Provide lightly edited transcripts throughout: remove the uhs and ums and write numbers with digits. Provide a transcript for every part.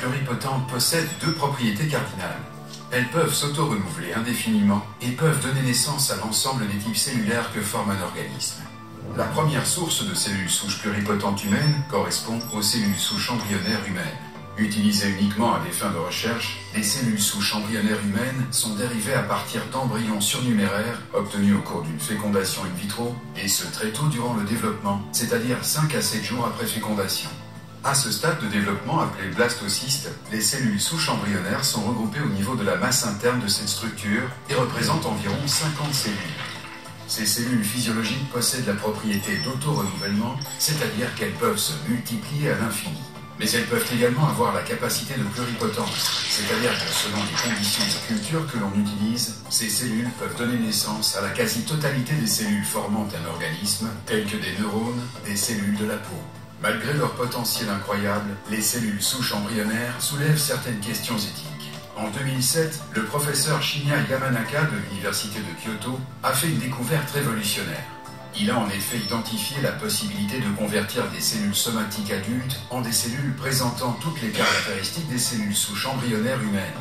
pluripotentes possèdent deux propriétés cardinales. Elles peuvent s'auto-renouveler indéfiniment et peuvent donner naissance à l'ensemble des types cellulaires que forme un organisme. La première source de cellules souches pluripotentes humaines correspond aux cellules souches embryonnaires humaines. Utilisées uniquement à des fins de recherche, les cellules souches embryonnaires humaines sont dérivées à partir d'embryons surnuméraires obtenus au cours d'une fécondation in vitro, et ce très tôt durant le développement, c'est-à-dire 5 à 7 jours après fécondation. À ce stade de développement appelé blastocyste, les cellules souches embryonnaires sont regroupées au niveau de la masse interne de cette structure et représentent environ 50 cellules. Ces cellules physiologiques possèdent la propriété d'auto-renouvellement, c'est-à-dire qu'elles peuvent se multiplier à l'infini. Mais elles peuvent également avoir la capacité de pluripotence, c'est-à-dire que selon les conditions de culture que l'on utilise, ces cellules peuvent donner naissance à la quasi-totalité des cellules formant un organisme, telles que des neurones, des cellules de la peau. Malgré leur potentiel incroyable, les cellules souches embryonnaires soulèvent certaines questions éthiques. En 2007, le professeur Shinya Yamanaka de l'université de Kyoto a fait une découverte révolutionnaire. Il a en effet identifié la possibilité de convertir des cellules somatiques adultes en des cellules présentant toutes les caractéristiques des cellules souches embryonnaires humaines.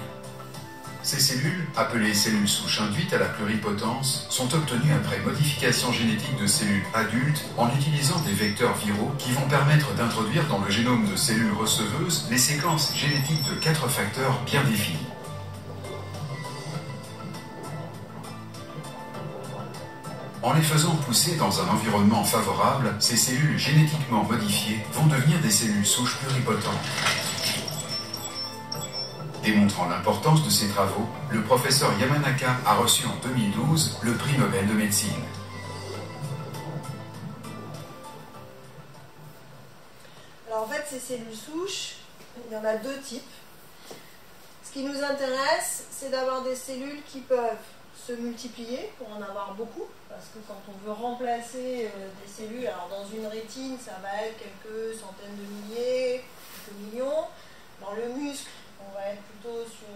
Ces cellules, appelées cellules souches induites à la pluripotence, sont obtenues après modification génétique de cellules adultes en utilisant des vecteurs viraux qui vont permettre d'introduire dans le génome de cellules receveuses les séquences génétiques de 4 facteurs bien définis. En les faisant pousser dans un environnement favorable, ces cellules génétiquement modifiées vont devenir des cellules souches pluripotentes. Démontrant l'importance de ces travaux, le professeur Yamanaka a reçu en 2012 le prix Nobel de médecine. Alors en fait, ces cellules souches, il y en a deux types. Ce qui nous intéresse, c'est d'avoir des cellules qui peuvent se multiplier pour en avoir beaucoup, parce que quand on veut remplacer des cellules, alors dans une rétine, ça va être quelques centaines de milliers, quelques millions. Dans le muscle, on va être plutôt sur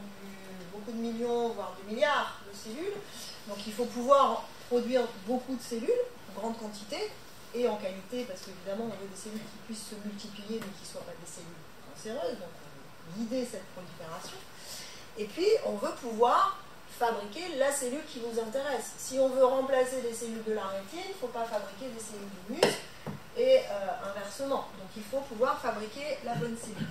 beaucoup de millions, voire des milliards de cellules. Donc il faut pouvoir produire beaucoup de cellules, en grande quantité, et en qualité, parce qu'évidemment, on veut des cellules qui puissent se multiplier, mais qui ne soient pas des cellules cancéreuses, donc on veut guider cette prolifération. Et puis, on veut pouvoir fabriquer la cellule qui nous intéresse. Si on veut remplacer les cellules de la rétine, il ne faut pas fabriquer des cellules du muscle, et inversement. Donc il faut pouvoir fabriquer la bonne cellule.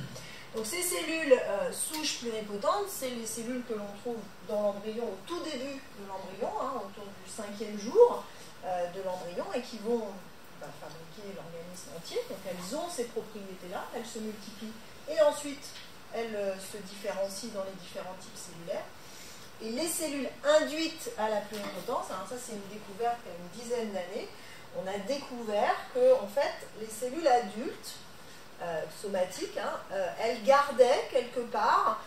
Donc ces cellules souches pluripotentes, c'est les cellules que l'on trouve dans l'embryon au tout début de l'embryon, autour du 5e jour de l'embryon, et qui vont fabriquer l'organisme entier. Donc elles ont ces propriétés-là, elles se multiplient, et ensuite elles se différencient dans les différents types cellulaires. Et les cellules induites à la pluripotence, alors ça c'est une découverte il y a une dizaine d'années, on a découvert que en fait les cellules adultes somatiques, elles gardaient quelque part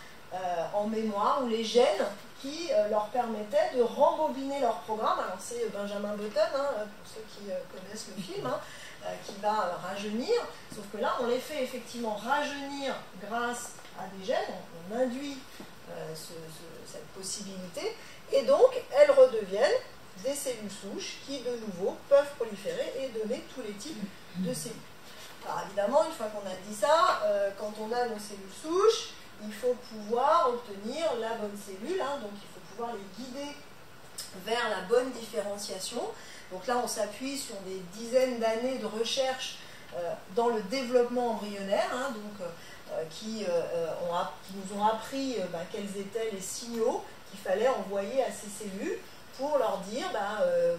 en mémoire ou les gènes qui leur permettaient de rembobiner leur programme. Alors c'est Benjamin Button, pour ceux qui connaissent le film, qui va rajeunir, sauf que là on les fait effectivement rajeunir grâce à des gènes, on induit cette possibilité, et donc elles redeviennent des cellules souches qui de nouveau peuvent proliférer et donner tous les types de cellules. Alors évidemment, une fois qu'on a dit ça, quand on a nos cellules souches, il faut pouvoir obtenir la bonne cellule, donc il faut pouvoir les guider vers la bonne différenciation. Donc là on s'appuie sur des dizaines d'années de recherche dans le développement embryonnaire, qui nous ont appris quels étaient les signaux qu'il fallait envoyer à ces cellules pour leur dire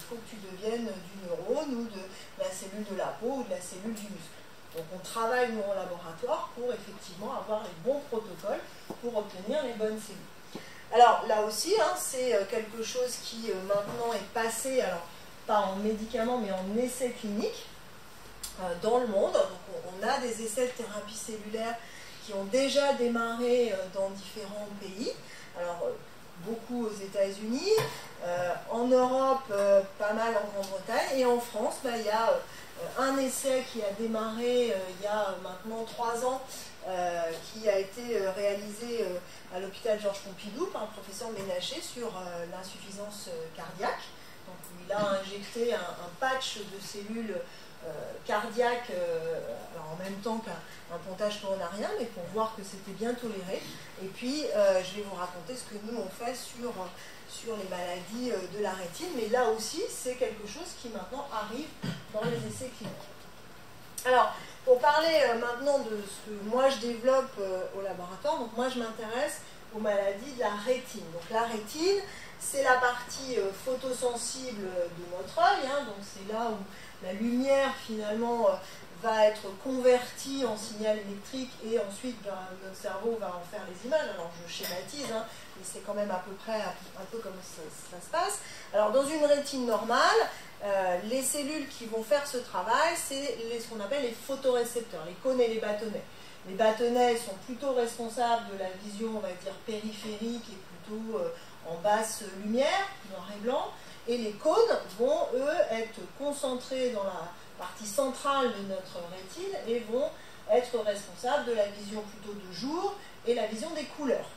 faut que tu deviennes du neurone ou de la cellule de la peau ou de la cellule du muscle. Donc on travaille nous en laboratoire pour effectivement avoir les bons protocoles pour obtenir les bonnes cellules. Alors là aussi, c'est quelque chose qui maintenant est passé, alors pas en médicaments mais en essais cliniques dans le monde. Donc on a des essais de thérapie cellulaire qui ont déjà démarré dans différents pays. Alors beaucoup aux États-Unis, en Europe, pas mal en Grande-Bretagne, et en France, il y a un essai qui a démarré il y a maintenant 3 ans, qui a été réalisé à l'hôpital Georges Pompidou par le professeur Ménacher sur l'insuffisance cardiaque. Donc, il a injecté un patch de cellules cardiaque, alors en même temps qu'un pontage coronarien, mais pour voir que c'était bien toléré. Et puis, je vais vous raconter ce que nous on fait sur les maladies de la rétine, mais là aussi, c'est quelque chose qui maintenant arrive dans les essais cliniques. Alors, pour parler maintenant de ce que moi je développe au laboratoire, donc moi je m'intéresse aux maladies de la rétine. Donc la rétine, c'est la partie photosensible de notre œil, hein, donc c'est là où la lumière finalement va être convertie en signal électrique et ensuite notre cerveau va en faire les images. Alors je schématise, hein, mais c'est quand même à peu près un peu comme ça se passe. Alors dans une rétine normale, les cellules qui vont faire ce travail, c'est ce qu'on appelle les photorécepteurs, les cônes et les bâtonnets. Les bâtonnets sont plutôt responsables de la vision, on va dire, périphérique et plutôt en basse lumière, noir et blanc. Et les cônes vont, eux, être concentrés dans la partie centrale de notre rétine et vont être responsables de la vision plutôt de jour et la vision des couleurs.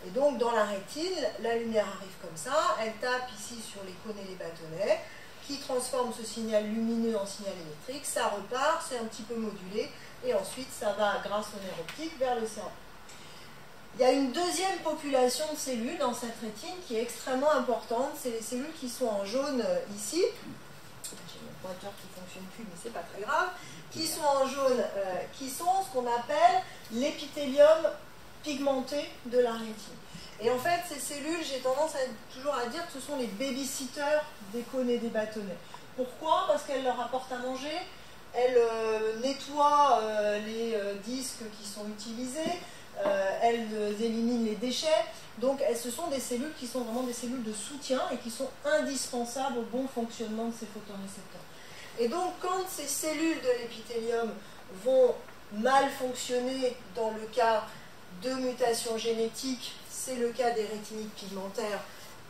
Et donc, dans la rétine, la lumière arrive comme ça, elle tape ici sur les cônes et les bâtonnets, qui transforment ce signal lumineux en signal électrique, ça repart, c'est un petit peu modulé, et ensuite ça va, grâce au nerf optique, vers le cerveau. Il y a une deuxième population de cellules dans cette rétine qui est extrêmement importante, c'est les cellules qui sont en jaune ici, j'ai mon pointeur qui ne fonctionne plus, mais c'est pas très grave, qui sont en jaune, qui sont ce qu'on appelle l'épithélium pigmenté de la rétine. Et en fait, ces cellules, j'ai tendance toujours à dire que ce sont les babysitters des cônes et des bâtonnets. Pourquoi? Parce qu'elles leur apportent à manger, elles nettoient les disques qui sont utilisés, elles éliminent les déchets. Donc, ce sont des cellules qui sont vraiment des cellules de soutien et qui sont indispensables au bon fonctionnement de ces photorécepteurs. Et donc, quand ces cellules de l'épithélium vont mal fonctionner dans le cas de mutations génétiques, c'est le cas des rétinites pigmentaires,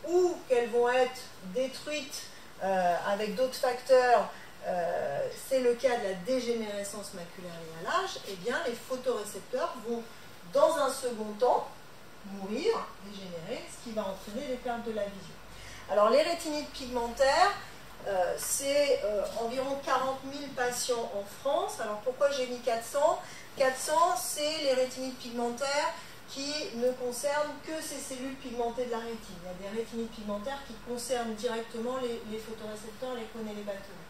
ou qu'elles vont être détruites avec d'autres facteurs, c'est le cas de la dégénérescence maculaire liée à l'âge, et bien les photorécepteurs vont dans un second temps mourir, dégénérer, ce qui va entraîner les pertes de la vision. Alors les rétinites pigmentaires, c'est environ 40 000 patients en France. Alors pourquoi j'ai mis 400 ? 400, c'est les rétinites pigmentaires qui ne concernent que ces cellules pigmentées de la rétine. Il y a des rétinites pigmentaires qui concernent directement les photorécepteurs, les cônes et les bâtonnets.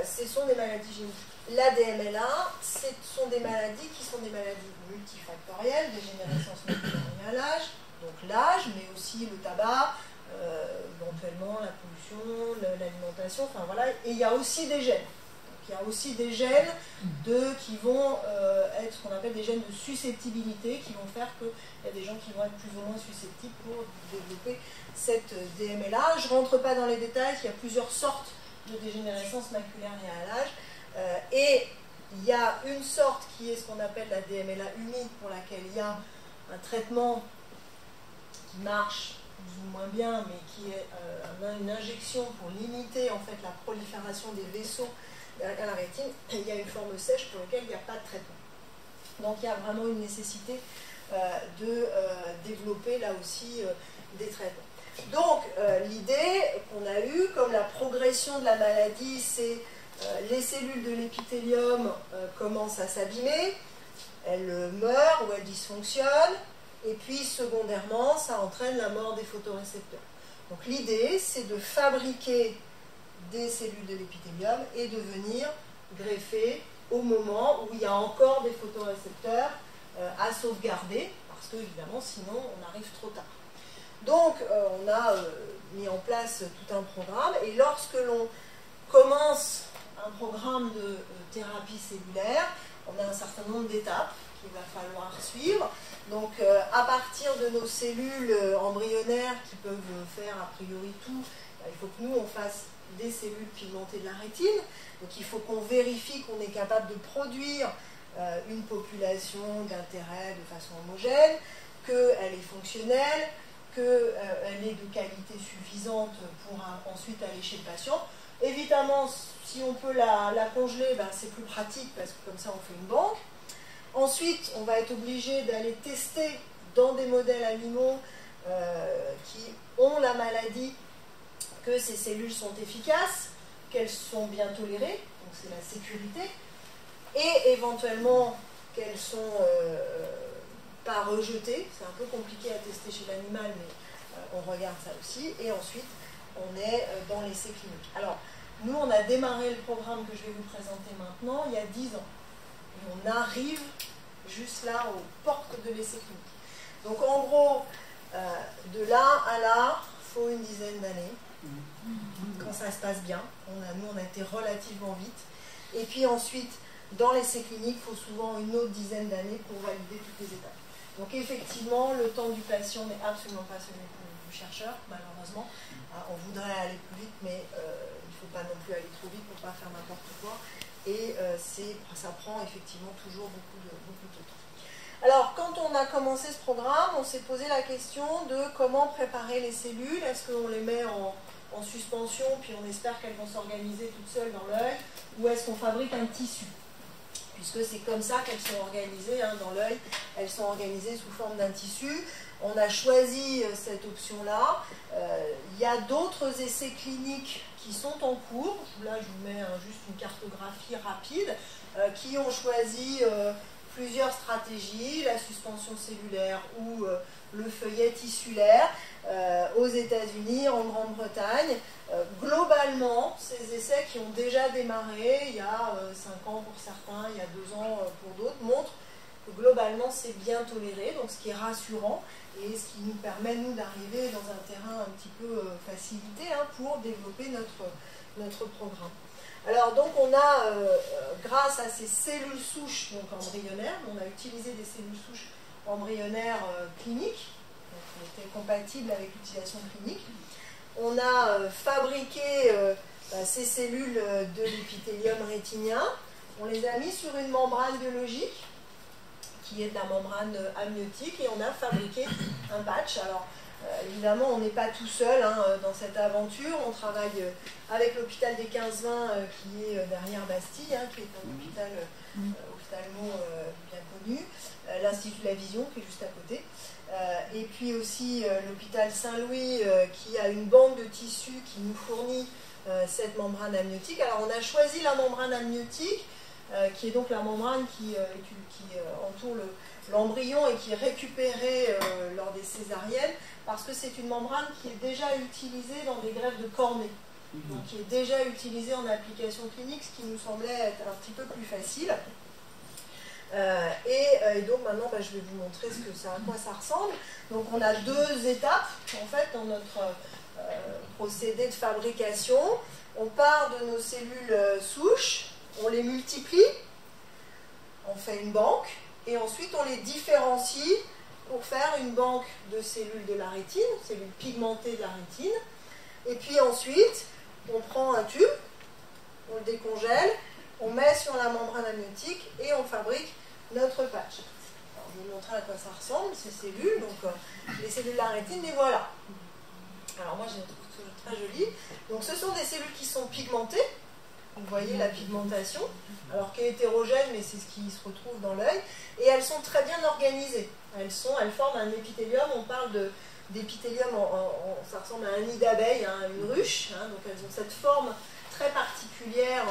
Ce sont des maladies génétiques. La DMLA, ce sont des maladies qui sont des maladies multifactorielles, dégénérescence maculaire liée à l'âge, donc l'âge, mais aussi le tabac, éventuellement la pollution, l'alimentation, enfin voilà, et il y a aussi des gènes. Il y a aussi des gènes qui vont être ce qu'on appelle des gènes de susceptibilité, qui vont faire qu'il y a des gens qui vont être plus ou moins susceptibles pour développer cette DMLA. Je ne rentre pas dans les détails, il y a plusieurs sortes de dégénérescence maculaire liée à l'âge. Et il y a une sorte qui est ce qu'on appelle la DMLA humide, pour laquelle il y a un traitement qui marche plus ou moins bien, mais qui est une injection pour limiter en fait la prolifération des vaisseaux à la rétine. Et il y a une forme sèche pour laquelle il n'y a pas de traitement. Donc il y a vraiment une nécessité de développer là aussi des traitements. Donc l'idée qu'on a eue, comme la progression de la maladie, c'est les cellules de l'épithélium commencent à s'abîmer, elles meurent ou elles dysfonctionnent, et puis secondairement, ça entraîne la mort des photorécepteurs. Donc l'idée, c'est de fabriquer des cellules de l'épithélium et de venir greffer au moment où il y a encore des photorécepteurs à sauvegarder, parce que évidemment, sinon, on arrive trop tard. Donc, on a mis en place tout un programme, et lorsque l'on commence un programme de thérapie cellulaire, on a un certain nombre d'étapes qu'il va falloir suivre. Donc, à partir de nos cellules embryonnaires qui peuvent faire a priori tout, il faut que nous, on fasse des cellules pigmentées de la rétine. Donc, il faut qu'on vérifie qu'on est capable de produire une population d'intérêt de façon homogène, qu'elle est fonctionnelle, qu'elle est de qualité suffisante pour ensuite aller chez le patient. Évidemment, si on peut la congeler, ben, c'est plus pratique parce que comme ça on fait une banque. Ensuite, on va être obligé d'aller tester dans des modèles animaux qui ont la maladie que ces cellules sont efficaces. qu'elles sont bien tolérées, donc c'est la sécurité, et éventuellement qu'elles sont pas rejetées. C'est un peu compliqué à tester chez l'animal, mais on regarde ça aussi. Et ensuite, on est dans l'essai clinique. Alors, nous, on a démarré le programme que je vais vous présenter maintenant il y a 10 ans. Et on arrive juste là, aux portes de l'essai clinique. Donc, en gros, de là à là, il faut une dizaine d'années. Quand ça se passe bien, nous, on a été relativement vite. Et puis ensuite, dans l'essai clinique, il faut souvent une autre dizaine d'années pour valider toutes les étapes. Donc effectivement, le temps du patient n'est absolument pas celui du chercheur, malheureusement. On voudrait aller plus vite, mais il ne faut pas non plus aller trop vite pour ne pas faire n'importe quoi. Et ça prend effectivement toujours beaucoup de temps. Alors, quand on a commencé ce programme, on s'est posé la question de comment préparer les cellules. Est-ce qu'on les met en suspension, puis on espère qu'elles vont s'organiser toutes seules dans l'œil, ou est-ce qu'on fabrique un tissu? Puisque c'est comme ça qu'elles sont organisées dans l'œil, elles sont organisées sous forme d'un tissu. On a choisi cette option-là. Il y a d'autres essais cliniques qui sont en cours. Là, je vous mets juste une cartographie rapide, qui ont choisi plusieurs stratégies, la suspension cellulaire ou le feuillet tissulaire, aux États-Unis, en Grande-Bretagne. Globalement, ces essais qui ont déjà démarré il y a 5 ans pour certains, il y a 2 ans pour d'autres, montrent que globalement c'est bien toléré, donc ce qui est rassurant et ce qui nous permet, nous, d'arriver dans un terrain un petit peu facilité pour développer notre programme. Alors, donc, on a, grâce à ces cellules souches donc embryonnaires, on a utilisé des cellules souches embryonnaires cliniques, qui étaient compatibles avec l'utilisation clinique. On a fabriqué ces cellules de l'épithélium rétinien. On les a mis sur une membrane biologique, qui est de la membrane amniotique, et on a fabriqué un patch. Alors, évidemment, on n'est pas tout seul dans cette aventure. On travaille avec l'hôpital des 15-20 qui est derrière Bastille, qui est un hôpital ophtalmo bien connu, l'Institut de la Vision qui est juste à côté, et puis aussi l'hôpital Saint-Louis qui a une banque de tissus qui nous fournit cette membrane amniotique. Alors on a choisi la membrane amniotique qui est donc la membrane qui entoure l'embryon et qui est récupérée lors des césariennes, parce que c'est une membrane qui est déjà utilisée dans des greffes de cornée, donc qui est déjà utilisée en application clinique, ce qui nous semblait être un petit peu plus facile. Et donc maintenant, je vais vous montrer à quoi ça ressemble. Donc on a 2 étapes en fait dans notre procédé de fabrication. On part de nos cellules souches, on les multiplie, on fait une banque, et ensuite on les différencie pour faire une banque de cellules de la rétine, cellules pigmentées de la rétine. Et puis ensuite, on prend un tube, on le décongèle, on met sur la membrane amniotique et on fabrique notre patch. Alors, je vais vous montrer à quoi ça ressemble, ces cellules. Donc, les cellules de la rétine, les voilà. Alors moi, je les trouve très jolies. Donc, ce sont des cellules qui sont pigmentées. Vous voyez la pigmentation, alors qu'elle est hétérogène, mais c'est ce qui se retrouve dans l'œil. Et elles sont très bien organisées. Elles forment un épithélium. On parle d'épithélium, ça ressemble à un nid d'abeille, une ruche. Donc elles ont cette forme très particulière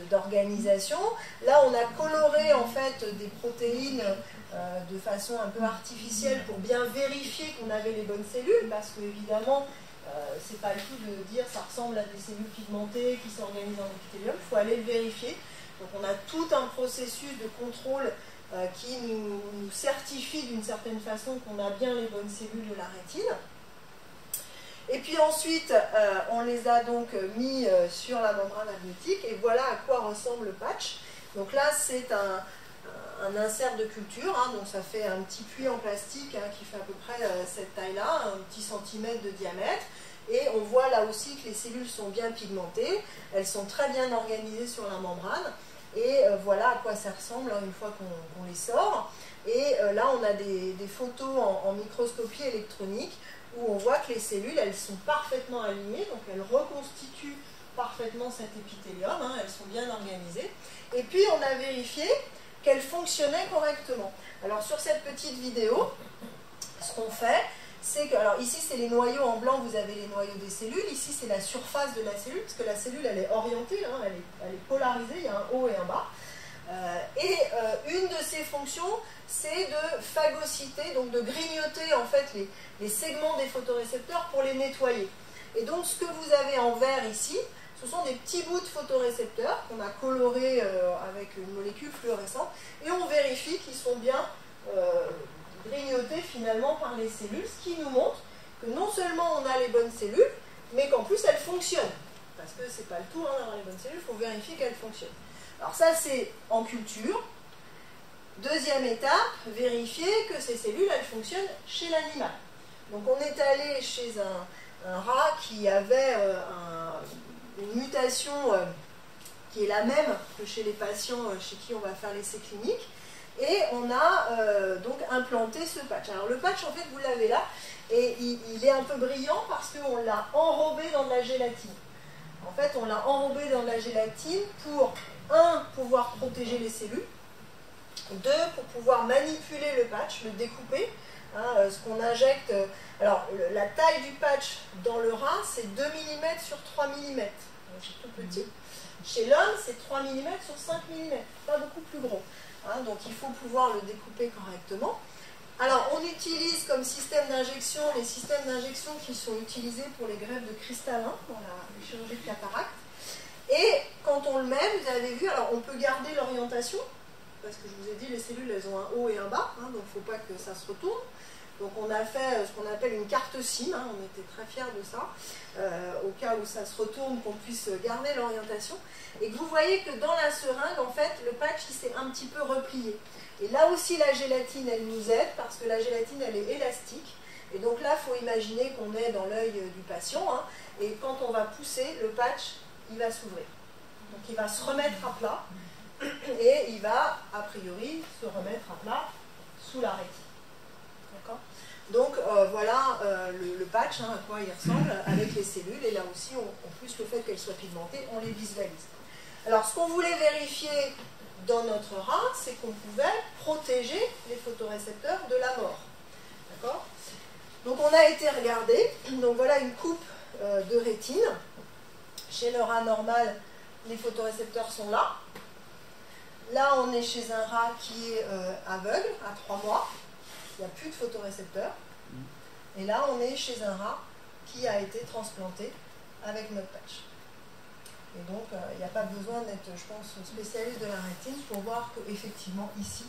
d'organisation. Là, on a coloré en fait des protéines de façon un peu artificielle pour bien vérifier qu'on avait les bonnes cellules, parce que évidemment, c'est pas le tout de dire ça ressemble à des cellules pigmentées qui s'organisent en épithélium. Il faut aller le vérifier. Donc on a tout un processus de contrôle qui nous certifie d'une certaine façon qu'on a bien les bonnes cellules de la rétine. Et puis ensuite, on les a donc mis sur la membrane amniotique, et voilà à quoi ressemble le patch. Donc là, c'est un insert de culture, donc ça fait un petit puits en plastique qui fait à peu près cette taille-là, un petit centimètre de diamètre. Et on voit là aussi que les cellules sont bien pigmentées, elles sont très bien organisées sur la membrane. Et voilà à quoi ça ressemble une fois qu'on les sort. Et là, on a des photos en microscopie électronique où on voit que les cellules, elles sont parfaitement alignées, donc elles reconstituent parfaitement cet épithélium, elles sont bien organisées. Et puis, on a vérifié qu'elles fonctionnaient correctement. Alors, sur cette petite vidéo, ce qu'on fait, c'est que, alors ici c'est les noyaux en blanc, vous avez les noyaux des cellules, ici c'est la surface de la cellule, parce que la cellule elle est orientée, hein, elle est polarisée, il y a un haut et un bas. Une de ses fonctions, c'est de phagocyter, donc de grignoter en fait les segments des photorécepteurs pour les nettoyer. Et donc ce que vous avez en vert ici, ce sont des petits bouts de photorécepteurs qu'on a colorés avec une molécule fluorescente, et on vérifie qu'ils sont bien grignotés finalement par les cellules, ce qui nous montre que non seulement on a les bonnes cellules, mais qu'en plus elles fonctionnent. Parce que c'est pas le tout hein, d'avoir les bonnes cellules, il faut vérifier qu'elles fonctionnent. Alors ça c'est en culture. Deuxième étape, vérifier que ces cellules elles fonctionnent chez l'animal. Donc on est allé chez un rat qui avait une mutation qui est la même que chez les patients chez qui on va faire l'essai clinique. Et on a donc implanté ce patch. Alors le patch, en fait, vous l'avez là, et il est un peu brillant parce qu'on l'a enrobé dans de la gélatine. En fait, on l'a enrobé dans de la gélatine pour, un, pouvoir protéger les cellules, deux, pour pouvoir manipuler le patch, le découper. Hein, ce qu'on injecte, alors la taille du patch dans le rat, c'est 2 mm sur 3 mm. C'est tout petit. Chez l'homme, c'est 3 mm sur 5 mm, pas beaucoup plus gros. Hein, donc il faut pouvoir le découper correctement. Alors on utilise comme système d'injection les systèmes d'injection qui sont utilisés pour les greffes de cristallin dans la chirurgie de cataracte. Et quand on le met, vous avez vu, alors on peut garder l'orientation, parce que je vous ai dit les cellules elles ont un haut et un bas, hein, donc il ne faut pas que ça se retourne. Donc on a fait ce qu'on appelle une carte SIM, hein, on était très fiers de ça, au cas où ça se retourne, qu'on puisse garder l'orientation. Et que vous voyez que dans la seringue, en fait, le patch il s'est un petit peu replié. Et là aussi la gélatine, elle nous aide, parce que la gélatine, elle est élastique. Et donc là, il faut imaginer qu'on est dans l'œil du patient, hein, et quand on va pousser, le patch, il va s'ouvrir. Donc il va se remettre à plat, et il va, a priori, se remettre à plat sous la rétine. Donc voilà le patch, hein, à quoi il ressemble avec les cellules, et là aussi, en plus le fait qu'elles soient pigmentées, on les visualise. Alors ce qu'on voulait vérifier dans notre rat, c'est qu'on pouvait protéger les photorécepteurs de la mort. D'accord ? Donc on a été regardé, donc voilà une coupe de rétine. Chez le rat normal, les photorécepteurs sont là. Là on est chez un rat qui est aveugle à 3 mois. Il n'y a plus de photorécepteurs. Et là, on est chez un rat qui a été transplanté avec notre patch. Et donc, il n'y a pas besoin d'être, je pense, spécialiste de la rétine pour voir qu'effectivement, ici,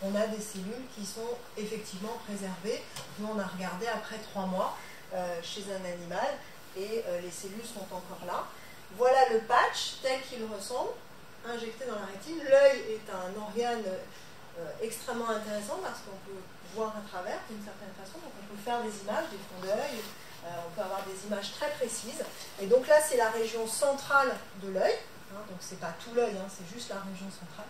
on a des cellules qui sont effectivement préservées. Nous, on a regardé après 3 mois chez un animal et les cellules sont encore là. Voilà le patch tel qu'il ressemble, injecté dans la rétine. L'œil est un organe extrêmement intéressant parce qu'on peut voir à travers d'une certaine façon, donc on peut faire des images, des fonds d'œil, on peut avoir des images très précises, et donc là c'est la région centrale de l'œil, hein, donc c'est pas tout l'œil, hein, c'est juste la région centrale,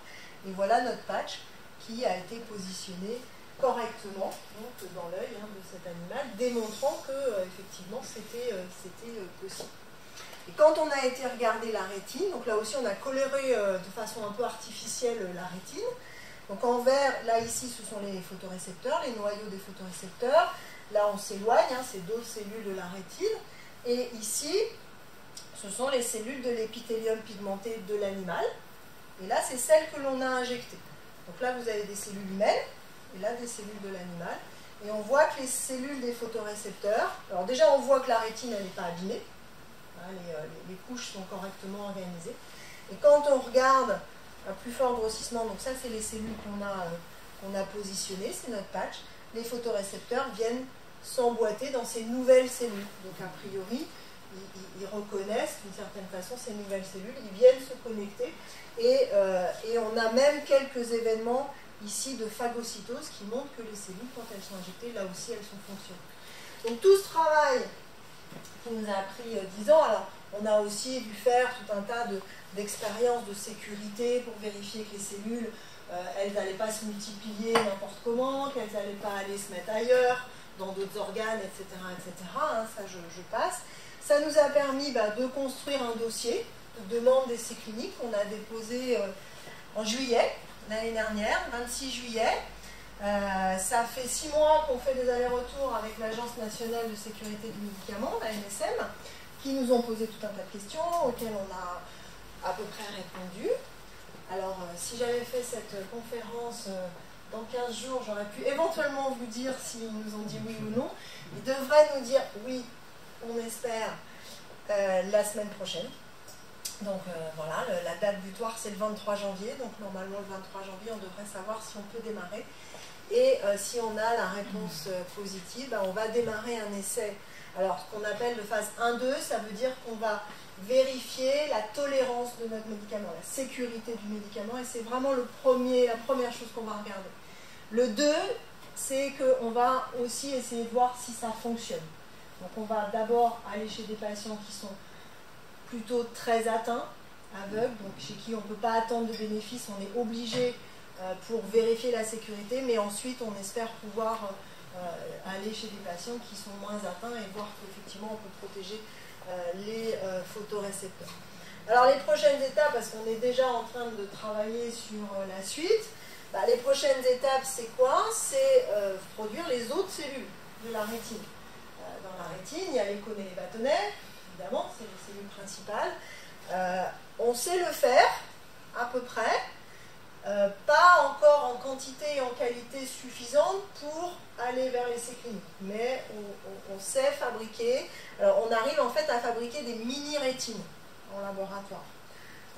et voilà notre patch qui a été positionné correctement donc, dans l'œil hein, de cet animal, démontrant que effectivement c'était possible. Et quand on a été regarder la rétine, donc là aussi on a coloré de façon un peu artificielle la rétine. Donc en vert, là ici ce sont les photorécepteurs, les noyaux des photorécepteurs. Là on s'éloigne, hein, c'est d'autres cellules de la rétine. Et ici, ce sont les cellules de l'épithélium pigmenté de l'animal. Et là c'est celles que l'on a injectées. Donc là vous avez des cellules humaines, et là des cellules de l'animal. Et on voit que les cellules des photorécepteurs, alors déjà on voit que la rétine elle n'est pas abîmée, hein, les couches sont correctement organisées. Et quand on regarde un plus fort grossissement, donc ça c'est les cellules qu'on a positionnées, c'est notre patch, les photorécepteurs viennent s'emboîter dans ces nouvelles cellules. Donc a priori, ils reconnaissent d'une certaine façon ces nouvelles cellules, ils viennent se connecter et on a même quelques événements ici de phagocytose qui montrent que les cellules, quand elles sont injectées, là aussi elles sont fonctionnelles. Donc tout ce travail qui nous a pris 10 ans, alors on a aussi dû faire tout un tas d'expériences de sécurité pour vérifier que les cellules, elles n'allaient pas se multiplier n'importe comment, qu'elles n'allaient pas aller se mettre ailleurs, dans d'autres organes, etc. etc. Hein, ça, je passe. Ça nous a permis de construire un dossier de demande d'essai clinique qu'on a déposé en juillet l'année dernière, 26 juillet. Ça fait 6 mois qu'on fait des allers-retours avec l'Agence nationale de sécurité du médicament, la NSM, qui nous ont posé tout un tas de questions auxquelles on a à peu près répondu. Alors, si j'avais fait cette conférence dans 15 jours, j'aurais pu éventuellement vous dire s'ils nous ont dit oui ou non. Ils devraient nous dire oui, on espère, la semaine prochaine. Donc voilà, la date butoir c'est le 23 janvier, donc normalement le 23 janvier on devrait savoir si on peut démarrer. Et si on a la réponse positive, ben, on va démarrer un essai. Alors ce qu'on appelle de phase 1-2, ça veut dire qu'on va vérifier la tolérance de notre médicament, la sécurité du médicament, et c'est vraiment la première chose qu'on va regarder. Le 2, c'est qu'on va aussi essayer de voir si ça fonctionne. Donc on va d'abord aller chez des patients qui sont plutôt très atteints, aveugles, donc chez qui on ne peut pas attendre de bénéfices, on est obligé pour vérifier la sécurité, mais ensuite on espère pouvoir aller chez des patients qui sont moins atteints et voir qu'effectivement on peut protéger les photorécepteurs. Alors les prochaines étapes, parce qu'on est déjà en train de travailler sur la suite, les prochaines étapes c'est quoi? C'est produire les autres cellules de la rétine. Dans la rétine, il y a les cônes et les bâtonnets, évidemment, c'est les cellules principales. On sait le faire, à peu près, pas encore en quantité et en qualité suffisante pour aller vers l'essai clinique, mais on sait fabriquer, on arrive en fait à fabriquer des mini-rétines en laboratoire.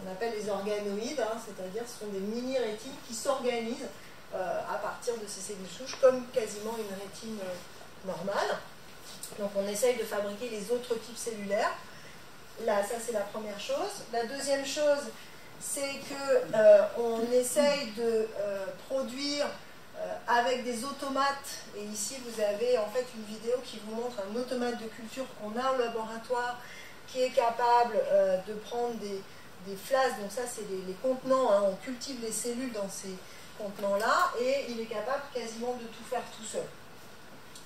On appelle les organoïdes, c'est-à-dire ce sont des mini-rétines qui s'organisent à partir de ces cellules souches comme quasiment une rétine normale. Donc on essaye de fabriquer les autres types cellulaires. Là, ça c'est la première chose. La deuxième chose, c'est qu'on essaye de produire avec des automates. Et ici, vous avez en fait une vidéo qui vous montre un automate de culture qu'on a au laboratoire qui est capable de prendre des flasques. Donc ça, c'est les contenants. On cultive les cellules dans ces contenants-là et il est capable quasiment de tout faire tout seul.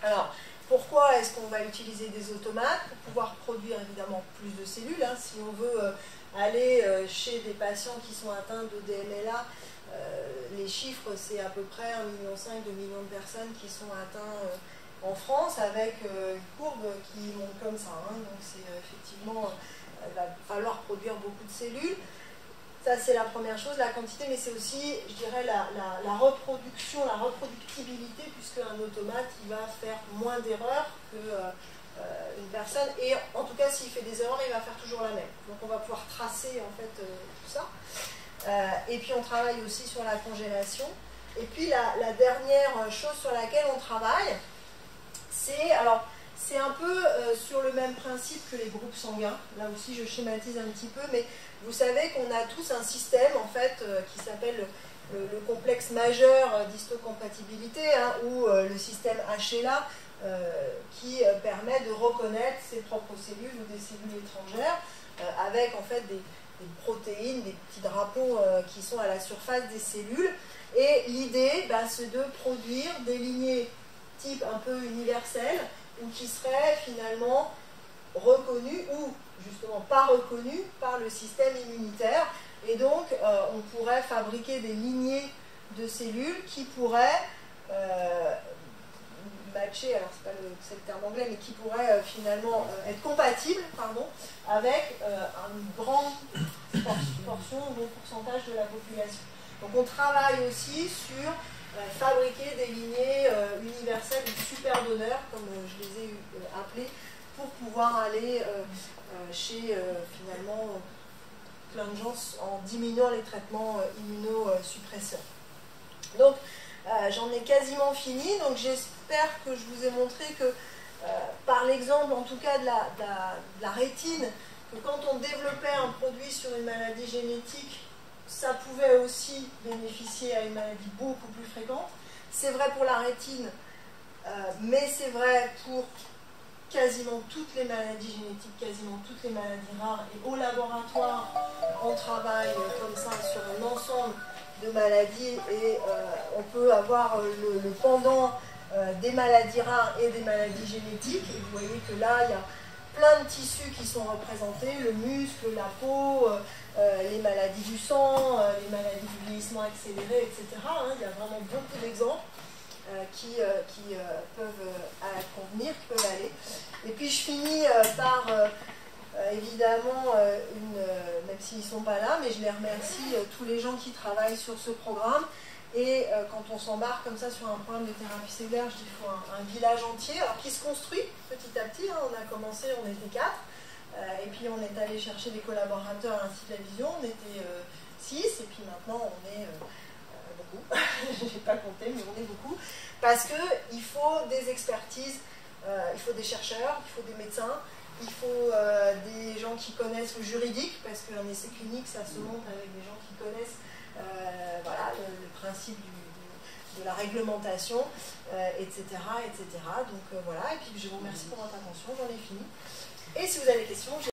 Alors, pourquoi est-ce qu'on va utiliser des automates? Pour pouvoir produire évidemment plus de cellules. Si on veut aller chez des patients qui sont atteints de DMLA, les chiffres c'est à peu près 1,5 million, 2 millions de personnes qui sont atteintes en France avec une courbe qui monte comme ça. Donc c'est effectivement, il va falloir produire beaucoup de cellules. Ça, c'est la première chose, la quantité, mais c'est aussi, je dirais, la reproduction, la reproductibilité, puisque un automate, il va faire moins d'erreurs qu'une personne, et en tout cas, s'il fait des erreurs, il va faire toujours la même. Donc, on va pouvoir tracer, en fait, tout ça. Et puis, on travaille aussi sur la congélation. Et puis, la dernière chose sur laquelle on travaille, c'est un peu sur le même principe que les groupes sanguins. Là aussi, je schématise un petit peu, mais vous savez qu'on a tous un système en fait qui s'appelle le complexe majeur d'histocompatibilité, ou le système HLA qui permet de reconnaître ses propres cellules ou des cellules étrangères avec en fait des protéines, des petits drapeaux qui sont à la surface des cellules. Et l'idée, c'est de produire des lignées type un peu universelles ou qui seraient finalement reconnues ou justement pas reconnues par le système immunitaire. Et donc, on pourrait fabriquer des lignées de cellules qui pourraient matcher, alors c'est le terme anglais, mais qui pourraient finalement être compatibles avec une grande portion, un bon pourcentage de la population. Donc on travaille aussi sur fabriquer des lignées universelles ou super donneurs, comme je les ai appelés, pour pouvoir aller chez finalement plein de gens en diminuant les traitements immunosuppresseurs. Donc j'en ai quasiment fini, donc j'espère que je vous ai montré que par l'exemple en tout cas de la rétine, que quand on développait un produit sur une maladie génétique, ça pouvait aussi bénéficier à une maladie beaucoup plus fréquente. C'est vrai pour la rétine, mais c'est vrai pour quasiment toutes les maladies génétiques, quasiment toutes les maladies rares. Et au laboratoire, on travaille comme ça sur un ensemble de maladies et on peut avoir le pendant des maladies rares et des maladies génétiques. Et vous voyez que là, il y a plein de tissus qui sont représentés, le muscle, la peau, les maladies du sang, les maladies du vieillissement accéléré, etc. Il y a vraiment beaucoup d'exemples. qui peuvent convenir, qui peuvent aller. Et puis je finis par, évidemment, même s'ils ne sont pas là, mais je les remercie, tous les gens qui travaillent sur ce programme. Et quand on s'embarque comme ça sur un programme de thérapie cellulaire, je dis qu'il faut un village entier, alors qui se construit petit à petit. Hein, on a commencé, on était 4, et puis on est allé chercher des collaborateurs à l'Institut de la Vision, on était 6, et puis maintenant on est beaucoup, je n'ai pas compté, mais on est beaucoup, parce qu'il faut des expertises, il faut des chercheurs, il faut des médecins, il faut des gens qui connaissent le juridique, parce qu'un essai clinique, ça se monte avec des gens qui connaissent voilà, le principe de la réglementation, etc., etc. Donc voilà, et puis je vous remercie pour votre attention, j'en ai fini. Et si vous avez des questions,